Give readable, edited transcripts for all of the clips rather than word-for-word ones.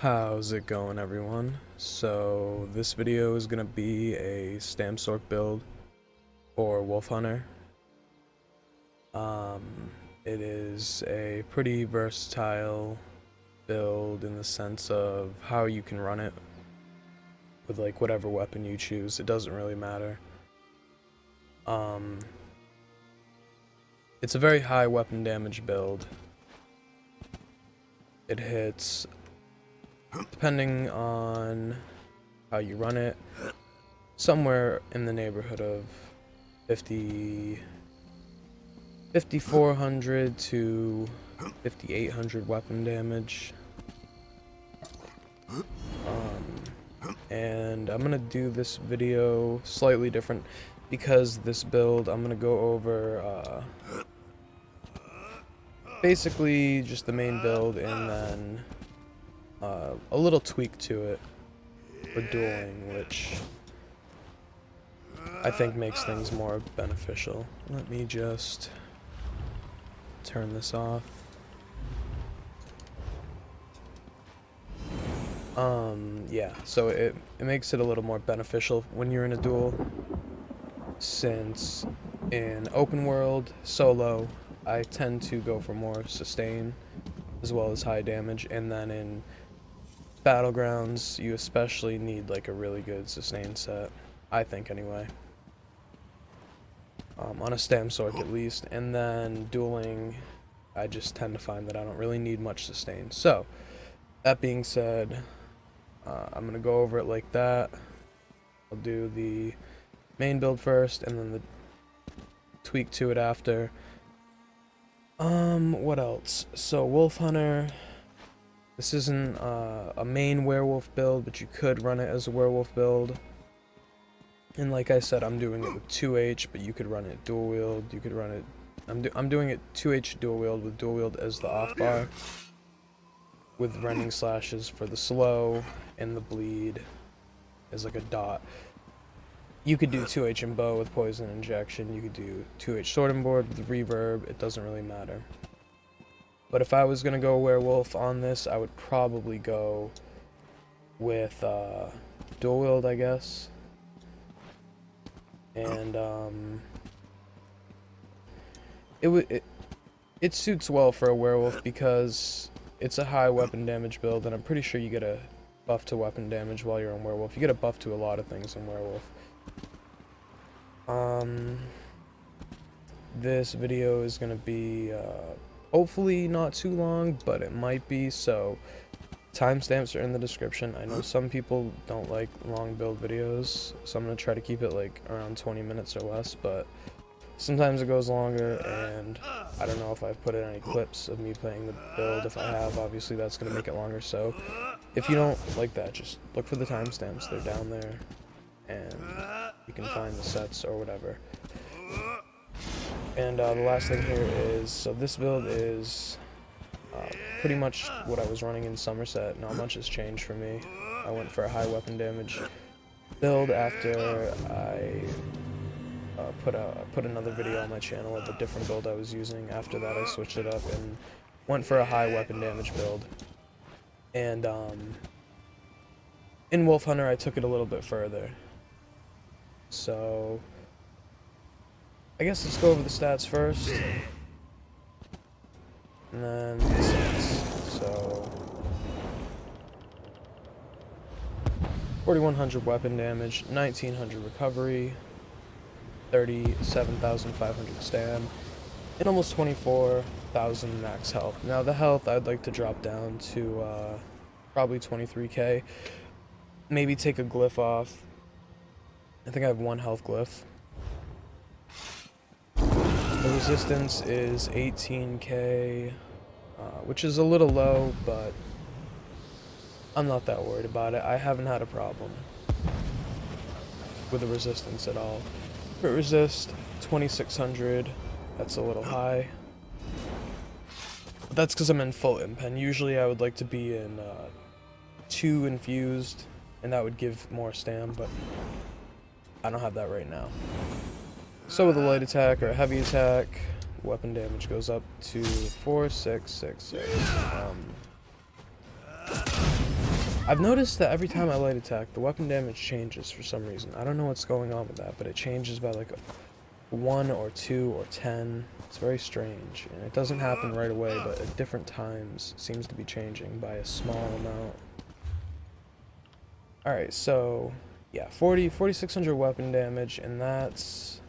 How's it going, everyone? So this video is gonna be a Stam sorc build for wolfhunter. It is a pretty versatile build in the sense of how you can run it with like whatever weapon you choose. It doesn't really matter. It's a very high weapon damage build. It hits, depending on how you run it, somewhere in the neighborhood of 5,400 to 5,800 weapon damage. And I'm gonna do this video slightly different because this build I'm gonna go over basically just the main build and then a little tweak to it for dueling, which I think makes things more beneficial. Let me just turn this off. Yeah, so it makes it a little more beneficial when you're in a duel, since in open world, solo, I tend to go for more sustain as well as high damage, and then in battlegrounds, you especially need like a really good sustain set, I think anyway. On a Stam sorc at least, and then dueling, I just tend to find that I don't really need much sustain. So, that being said, I'm going to go over it like that. I'll do the main build first, and then the tweak to it after. What else? So, wolfhunter, this isn't a main werewolf build, but you could run it as a werewolf build. And like I said, I'm doing it with 2H, but you could run it dual wield. You could run it. I'm doing it 2H dual wield with dual wield as the off bar, with rending slashes for the slow and the bleed as like a dot. You could do 2H and bow with poison injection. You could do 2H sword and board with reverb. It doesn't really matter. But if I was gonna go werewolf on this, I would probably go with dual wield, I guess. And it suits well for a werewolf because it's a high weapon damage build, and I'm pretty sure you get a buff to weapon damage while you're on werewolf. You get a buff to a lot of things in werewolf. This video is gonna be hopefully not too long, but it might be, so timestamps are in the description. I know some people don't like long build videos, so I'm going to try to keep it like around 20 minutes or less, but sometimes it goes longer, and I don't know if I've put in any clips of me playing the build. If I have, obviously that's going to make it longer, so if you don't like that, just look for the timestamps. They're down there, and you can find the sets or whatever. And the last thing here is, so this build is pretty much what I was running in Somerset. Not much has changed for me. I went for a high weapon damage build after I put another video on my channel of a different build I was using. After that, I switched it up and went for a high weapon damage build. And in wolfhunter, I took it a little bit further. So I guess let's go over the stats first, and then the stats. So 4,100 weapon damage, 1,900 recovery, 37,500 stam, and almost 24,000 max health. Now the health I'd like to drop down to probably 23k. Maybe take a glyph off. I think I have one health glyph. The resistance is 18k, which is a little low, but I'm not that worried about it. I haven't had a problem with the resistance at all. Crit resist, 2,600, that's a little high. But that's because I'm in full impen. Usually I would like to be in 2 infused, and that would give more stam, but I don't have that right now. So with a light attack or a heavy attack, weapon damage goes up to 4,666. I've noticed that every time I light attack, the weapon damage changes for some reason. I don't know what's going on with that, but it changes by like 1 or 2 or 10. It's very strange, and it doesn't happen right away, but at different times it seems to be changing by a small amount. Alright, so yeah, 4,600 weapon damage, and that's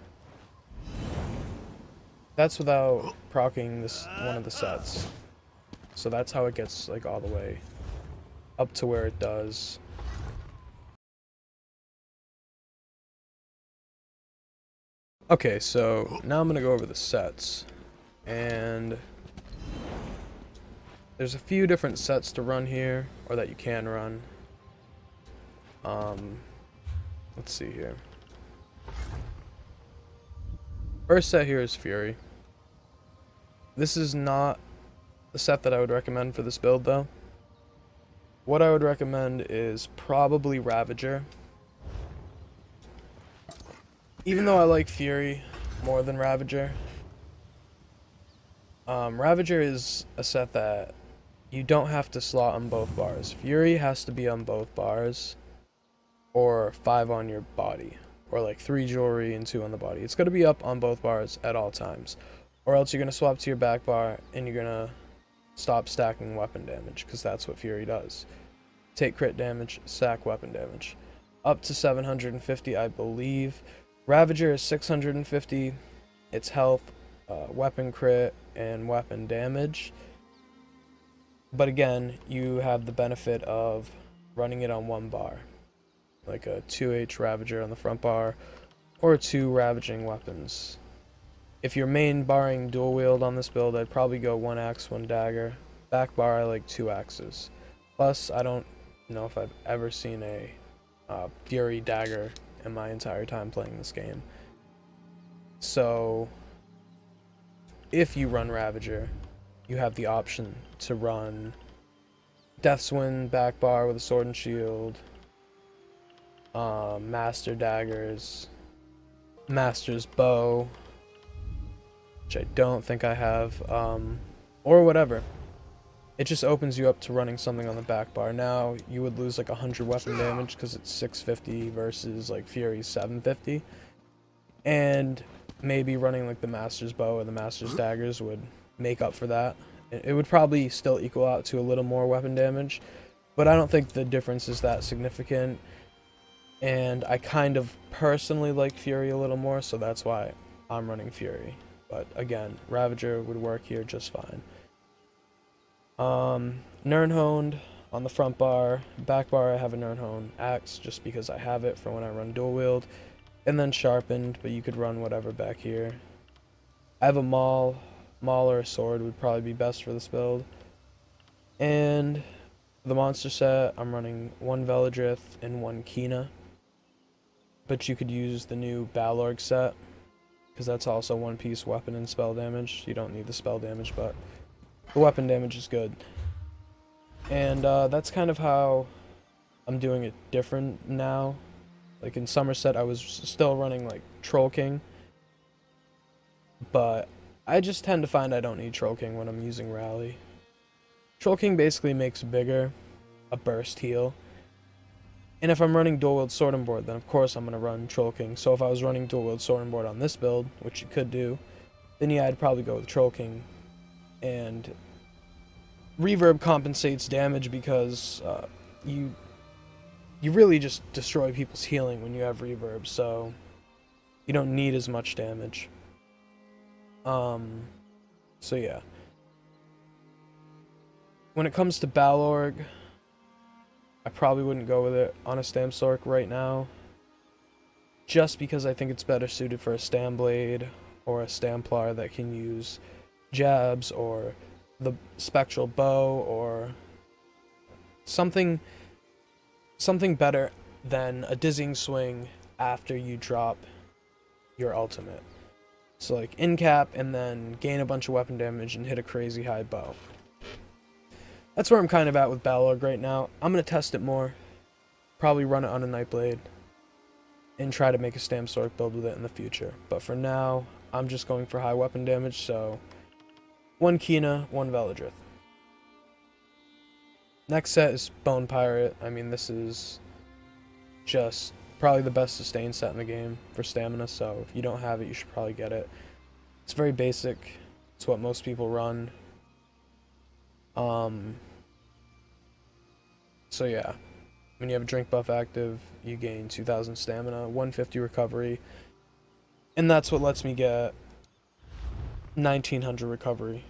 without proccing this one of the sets. So that's how it gets like all the way up to where it does. Okay, so now I'm gonna go over the sets, and there's a few different sets to run here, or that you can run. Let's see here. First set here is Fury. This is not the set that I would recommend for this build though. What I would recommend is probably Ravager. Even though I like Fury more than Ravager, Ravager is a set that you don't have to slot on both bars. Fury has to be on both bars, or 5 on your body, or like 3 jewelry and 2 on the body. It's going to be up on both bars at all times, or else you're going to swap to your back bar and you're going to stop stacking weapon damage, because that's what Fury does. Take crit damage, stack weapon damage. Up to 750, I believe. Ravager is 650. It's health, weapon crit, and weapon damage. But again, you have the benefit of running it on 1 bar, like a 2H Ravager on the front bar, or 2 ravaging weapons. If you're main barring dual wield on this build, I'd probably go 1 axe, 1 dagger. Back bar, I like 2 axes. Plus, I don't know if I've ever seen a Fury dagger in my entire time playing this game. So, if you run Ravager, you have the option to run Death's Wind back bar with a sword and shield, Master daggers, Master's bow, which I don't think I have, or whatever. It just opens you up to running something on the back bar. Now, you would lose like 100 weapon damage because it's 650 versus like Fury's 750. And maybe running like the Master's bow or the Master's daggers would make up for that. It would probably still equal out to a little more weapon damage, but I don't think the difference is that significant. And I kind of personally like Fury a little more, so that's why I'm running Fury. But again, Ravager would work here just fine. Nirnhoned on the front bar. Back bar I have a Nirnhoned axe just because I have it for when I run dual wield. And then sharpened, but you could run whatever back here. I have a maul. Maul or a sword would probably be best for this build. And the monster set, I'm running 1 velidreth and 1 Kina. But you could use the new Balorg set, because that's also 1-piece weapon and spell damage. You don't need the spell damage, but the weapon damage is good. And that's kind of how I'm doing it different now. Like in Somerset, I was still running like Troll King, but I just tend to find I don't need Troll King when I'm using Rally. Troll King basically makes bigger a burst heal. And if I'm running dual wield sword and board, then of course I'm going to run Troll King. So if I was running dual wield sword and board on this build, which you could do, then yeah, I'd probably go with Troll King. And reverb compensates damage because you really just destroy people's healing when you have reverb, so you don't need as much damage. So yeah. When it comes to Balorg, I probably wouldn't go with it on a Stam sorc right now, just because I think it's better suited for a Stam blade or a Stamplar that can use jabs or the spectral bow or something better than a dizzying swing after you drop your ultimate. So like in cap and then gain a bunch of weapon damage and hit a crazy high bow. That's where I'm kind of at with Balorg right now. I'm going to test it more. Probably run it on a Nightblade. And try to make a Stam sorc build with it in the future. But for now, I'm just going for high weapon damage, so 1 Kina, 1 velidreth. Next set is Bone Pirate. I mean, this is just probably the best sustain set in the game for stamina, so if you don't have it, you should probably get it. It's very basic. It's what most people run. So yeah, when you have a drink buff active, you gain 2,000 stamina, 150 recovery, and that's what lets me get 1,900 recovery.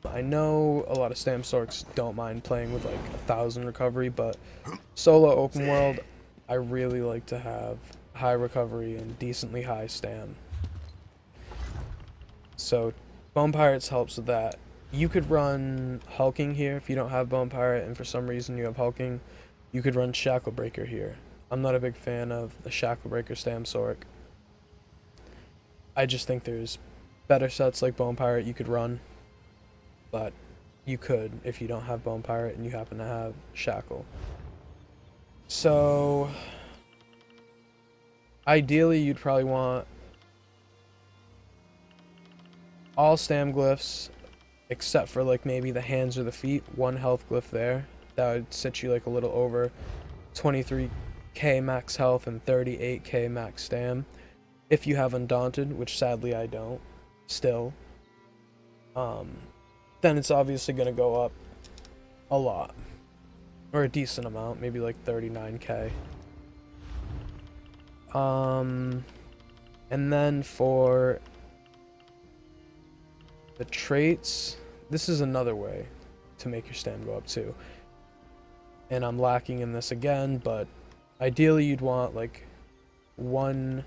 I know a lot of Stam sorcs don't mind playing with like 1,000 recovery, but solo open world, I really like to have high recovery and decently high stam. So Bone Pirates helps with that. You could run Hulking here if you don't have Bone Pirate and for some reason you have Hulking. You could run Shackle Breaker here. I'm not a big fan of the Shackle Breaker Stam sorc. I just think there's better sets like Bone Pirate you could run. But you could if you don't have Bone Pirate and you happen to have Shackle. So ideally you'd probably want all stam glyphs except for like maybe the hands or the feet, 1 health glyph there. That would set you like a little over 23k max health and 38k max stam. If you have Undaunted, which sadly I don't, still, then it's obviously going to go up a lot. Or a decent amount, maybe like 39k. And then for the traits, this is another way to make your stam go up too. And I'm lacking in this again, but ideally you'd want like 2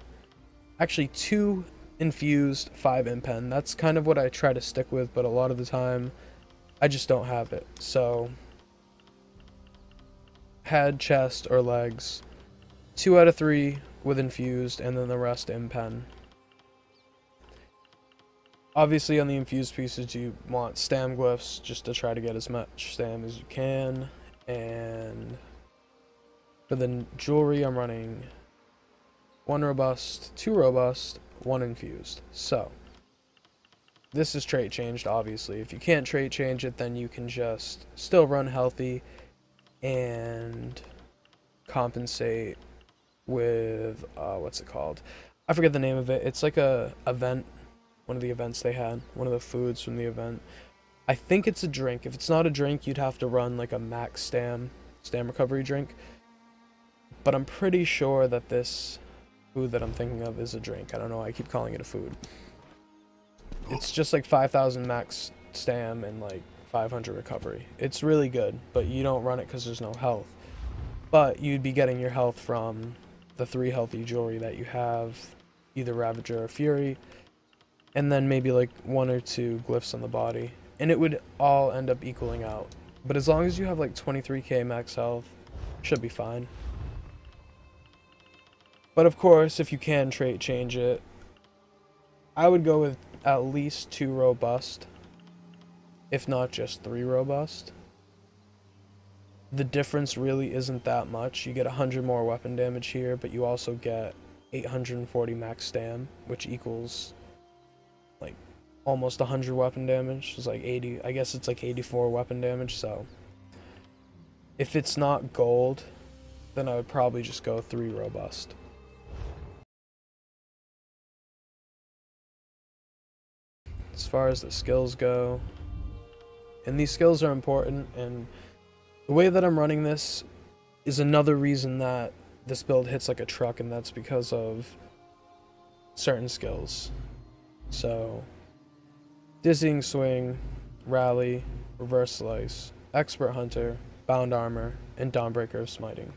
infused, 5 impen. That's kind of what I try to stick with, but a lot of the time I just don't have it. So head, chest, or legs, 2 out of 3 with infused, and then the rest impen. Obviously on the infused pieces you want stam glyphs just to try to get as much stam as you can. And for the jewelry I'm running 1 robust, 2 robust, 1 infused. So this is trait changed, obviously. If you can't trait change it, then you can just still run healthy and compensate with what's it called? I forget the name of it. It's like a event. One of the events they had, one of the foods from the event. I think it's a drink. If it's not a drink, you'd have to run like a max stam recovery drink. But I'm pretty sure that this food that I'm thinking of is a drink. I don't know why I keep calling it a food. It's just like 5,000 max stam and like 500 recovery. It's really good, but you don't run it because there's no health. But you'd be getting your health from the 3 healthy jewelry that you have, either Ravager or Fury, and then maybe like 1 or 2 glyphs on the body, and it would all end up equaling out. But as long as you have like 23k max health, should be fine. But of course, if you can trait change it, I would go with at least 2 robust, if not just 3 robust. The difference really isn't that much. You get 100 more weapon damage here, but you also get 840 max stam, which equals like almost 100 weapon damage. It's like 80, I guess it's like 84 weapon damage. So if it's not gold, then I would probably just go 3 robust. As far as the skills go, and these skills are important, and the way that I'm running this is another reason that this build hits like a truck, and that's because of certain skills. So Dizzying Swing, Rally, Reverse Slice, Expert Hunter, Bound Armor, and Dawnbreaker of Smiting.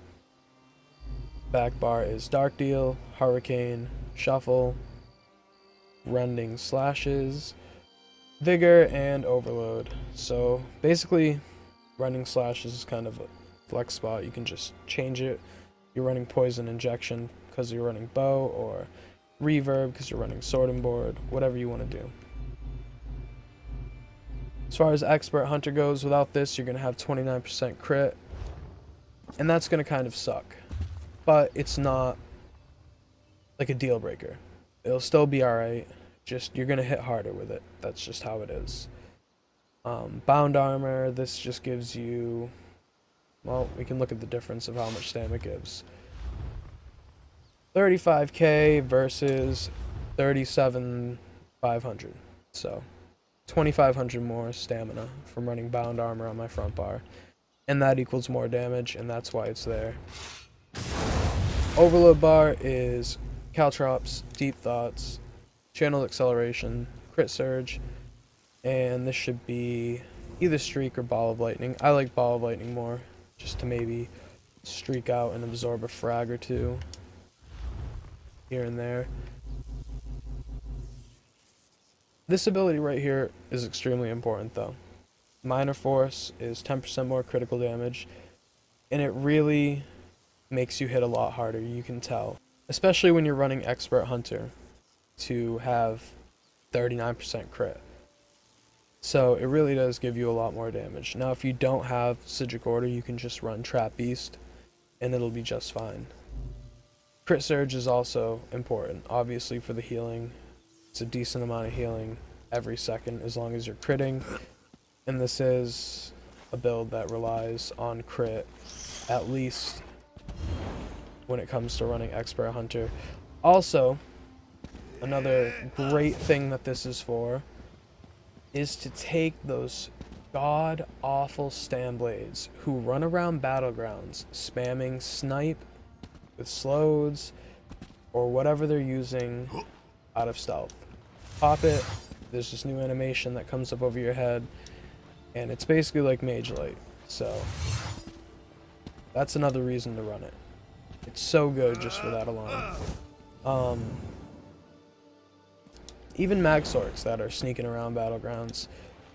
Back bar is Dark Deal, Hurricane, Shuffle, Rending Slashes, Vigor, and Overload. So basically Rending Slashes is kind of a flex spot. You can just change it. You're running Poison Injection because you're running Bow, or Reverb because you're running Sword and Board, whatever you want to do. As far as Expert Hunter goes, without this you're going to have 29% crit, and that's going to kind of suck. But it's not like a deal breaker. It'll still be alright, just you're going to hit harder with it. That's just how it is. Bound armor, this just gives you, well, we can look at the difference of how much stam it gives. 35k versus 37,500. So 2,500 more stamina from running bound armor on my front bar. And that equals more damage, and that's why it's there. Overload bar is caltrops, deep thoughts, channel acceleration, crit surge, and this should be either streak or ball of lightning. I like ball of lightning more, just to maybe streak out and absorb a frag or two here and there. This ability right here is extremely important though. Minor force is 10% more critical damage, and it really makes you hit a lot harder, you can tell. Especially when you're running expert hunter to have 39% crit. So it really does give you a lot more damage. Now if you don't have Psijic Order, you can just run Trap Beast and it'll be just fine. Crit Surge is also important, obviously, for the healing. It's a decent amount of healing every second as long as you're critting. And this is a build that relies on crit, at least when it comes to running expert hunter. Also, another great thing that this is for is to take those god-awful Stam blades who run around battlegrounds spamming snipe with slows or whatever they're using out of stealth. Pop it, there's this new animation that comes up over your head, and it's basically like Mage Light, so that's another reason to run it. It's so good just for that alone. Even mag sorcs that are sneaking around battlegrounds,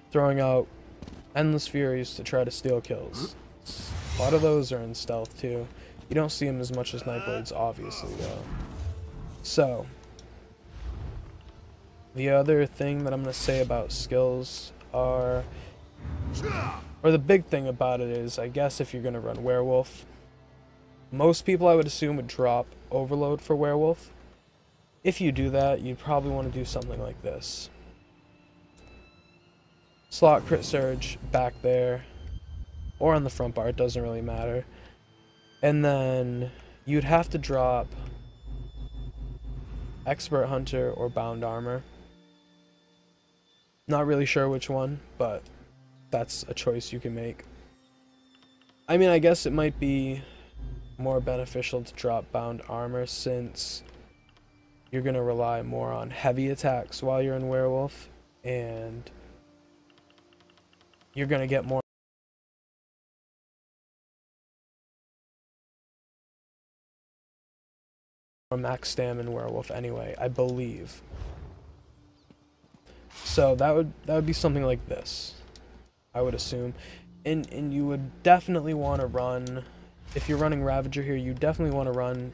throwing out endless furies to try to steal kills. A lot of those are in stealth too. You don't see them as much as Nightblades, obviously, though. So, the other thing that I'm going to say about skills are, or the big thing about it is, I guess if you're going to run Werewolf, most people I would assume would drop Overload for Werewolf. If you do that, you'd probably want to do something like this. Slot Crit Surge back there, or on the front bar, it doesn't really matter. And then you'd have to drop Expert Hunter or Bound Armor. Not really sure which one, but that's a choice you can make. I mean, I guess it might be more beneficial to drop Bound Armor since you're going to rely more on heavy attacks while you're in Werewolf, and you're going to get more max stam in Werewolf anyway, I believe. So that would be something like this, I would assume. And you would definitely want to run, if you're running Ravager here, you definitely want to run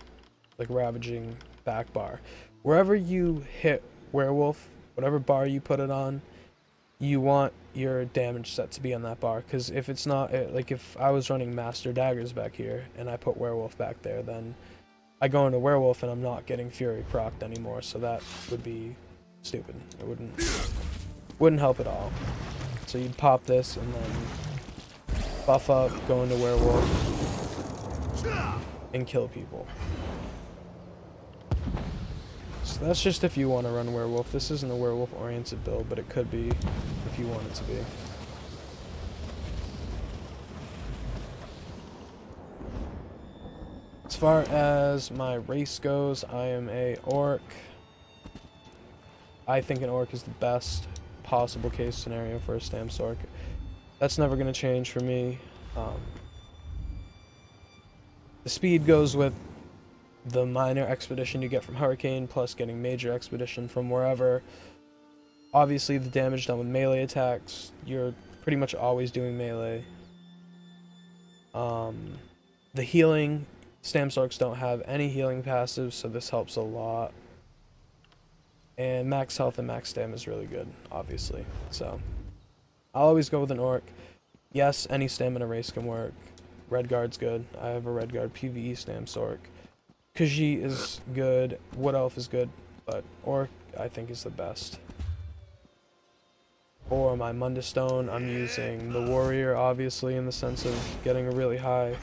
like Ravaging back bar. Wherever you hit Werewolf, whatever bar you put it on, you want your damage set to be on that bar. Because if it's not, like if I was running Master Daggers back here and I put Werewolf back there, then I go into Werewolf and I'm not getting Fury procced anymore. So that would be stupid. It wouldn't help at all. So you'd pop this and then buff up, go into Werewolf, and kill people. So that's just if you want to run Werewolf. This isn't a Werewolf-oriented build, but it could be if you want it to be. As far as my race goes, I am a Orc. I think an Orc is the best possible case scenario for a Stam sorc. That's never going to change for me. The speed goes with the minor expedition you get from Hurricane, plus getting major expedition from wherever. Obviously, the damage done with melee attacks, you're pretty much always doing melee. The healing, Stam sorcs don't have any healing passives, so this helps a lot. And max health and max stam is really good, obviously. So, I'll always go with an Orc. Yes, any stamina race can work. Redguard's good. I have a Redguard PvE Stam sorc. Khajiit is good. Wood Elf is good. But Orc, I think, is the best. For my Mundus stone, I'm using the warrior, obviously, in the sense of getting a really high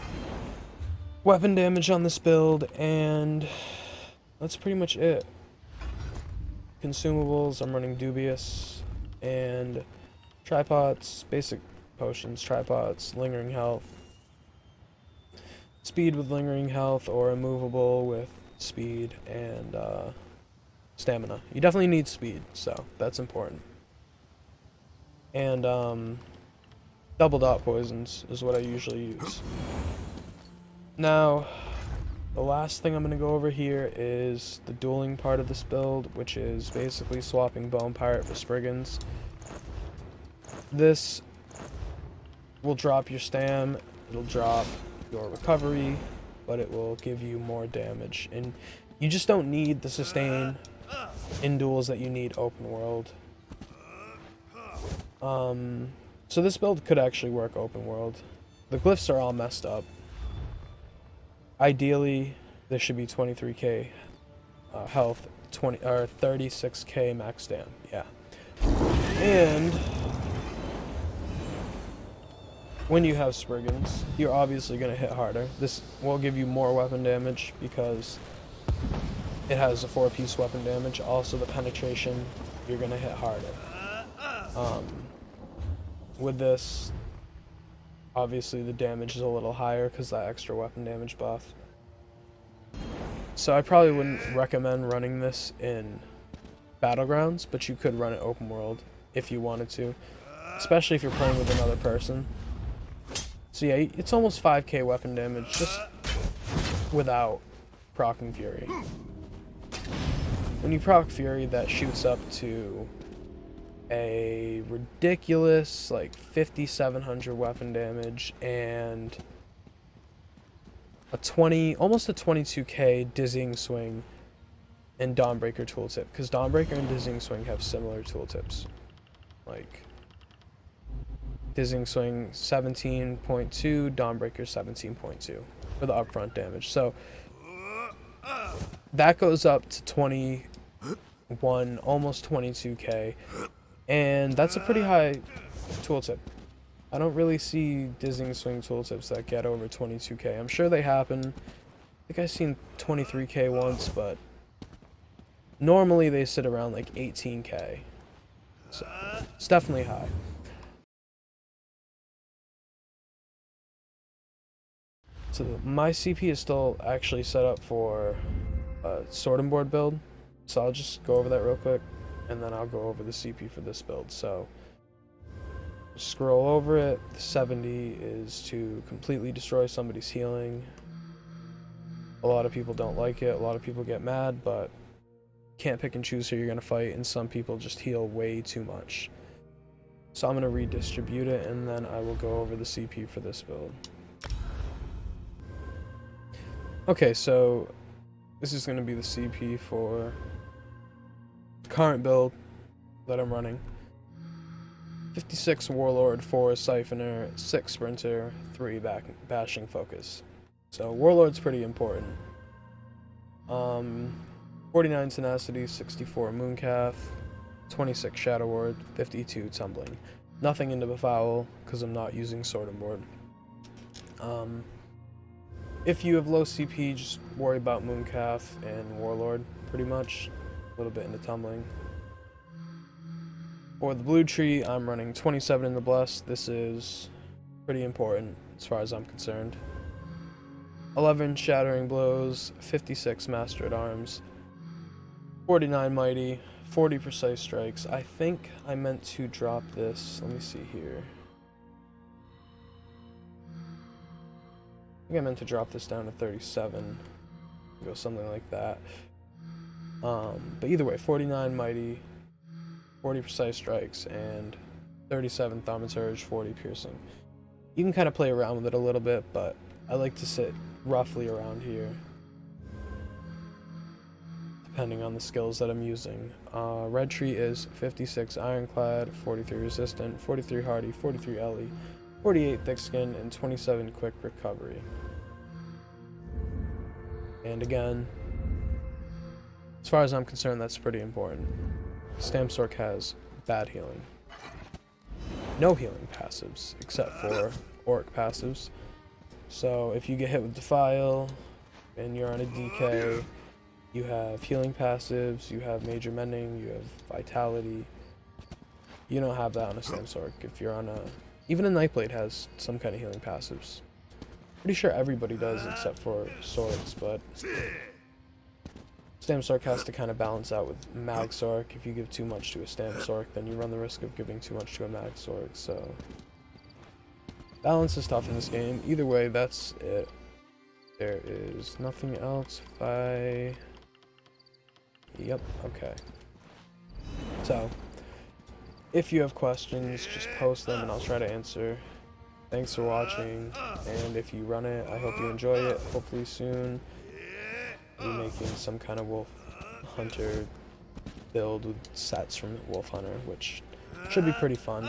weapon damage on this build, and that's pretty much it. Consumables, I'm running dubious, and tripods, basic potions, tripods, lingering health, speed with lingering health, or immovable with speed, and stamina. You definitely need speed, so that's important. And double dot poisons is what I usually use. Now, the last thing I'm going to go over here is the dueling part of this build, which is basically swapping Bone Pirate for Spriggans. This will drop your stam, it'll drop your recovery, but it will give you more damage. And you just don't need the sustain in duels that you need open world. So this build could actually work open world. The glyphs are all messed up. Ideally, there should be 23k health, 36k max stam. Yeah. And when you have Spriggans, you're obviously going to hit harder. This will give you more weapon damage because it has a 4-piece weapon damage. Also, the penetration, you're going to hit harder. With this, obviously the damage is a little higher because that extra weapon damage buff. So I probably wouldn't recommend running this in Battlegrounds, but you could run it open world if you wanted to, especially if you're playing with another person. So yeah, it's almost 5k weapon damage just without proccing Fury. When you proc Fury, that shoots up to a ridiculous like 5700 weapon damage and almost a 22k dizzying swing and Dawnbreaker tooltip, because Dawnbreaker and dizzying swing have similar tooltips. Like dizzying swing 17.2, Dawnbreaker 17.2 for the upfront damage. So that goes up to 21, almost 22k. And that's a pretty high tooltip. I don't really see dizzying swing tooltips that get over 22k. I'm sure they happen. I think I've seen 23k once, but normally they sit around like 18k. So it's definitely high. So my CP is still actually set up for a sword and board build. So I'll just go over that real quick, and then I'll go over the CP for this build. So scroll over it. The 70 is to completely destroy somebody's healing. A lot of people don't like it. A lot of people get mad, but can't pick and choose who you're going to fight, and some people just heal way too much. So I'm going to redistribute it, and then I will go over the CP for this build. Okay, so this is going to be the CP for the current build that I'm running. 56 Warlord, 4 Siphoner, 6 Sprinter, 3 Bashing Focus. So Warlord's pretty important. 49 Tenacity, 64 Mooncalf, 26 Shadow Ward, 52 Tumbling. Nothing into Befoul, because I'm not using Sword and Board. If you have low CP, just worry about Mooncalf and Warlord, pretty much. A little bit into Tumbling. For the blue tree, I'm running 27 in the Bless. This is pretty important as far as I'm concerned. 11 Shattering Blows, 56 Master at Arms, 49 Mighty, 40 Precise Strikes. I think I meant to drop this. Let me see here. I think I meant to drop this down to 37. Go something like that. But either way, 49 Mighty, 40 Precise Strikes, and 37 Thaumaturge, 40 Piercing. You can kind of play around with it a little bit, but I like to sit roughly around here, depending on the skills that I'm using. Red Tree is 56 Ironclad, 43 Resistant, 43 Hardy, 43 Ellie, 48 Thick Skin, and 27 Quick Recovery. And again, as far as I'm concerned, that's pretty important. Stam sorc has bad healing. no healing passives, except for orc passives. So if you get hit with Defile, and you're on a DK, you have healing passives, you have major mending, you have vitality. You don't have that on a Stam sorc. If you're on a... Even a Nightblade has some kind of healing passives. Pretty sure everybody does except for swords, but... Stam sorc has to kind of balance out with mag sorc. If you give too much to a Stam sorc, then you run the risk of giving too much to a mag sorc, so... Balance is tough in this game. Either way, that's it. There is nothing else by... Yep, okay. So, if you have questions, just post them and I'll try to answer. Thanks for watching, and if you run it, I hope you enjoy it. Hopefully soon, I'll be making some kind of wolf hunter build with sets from Wolf Hunter, which should be pretty fun.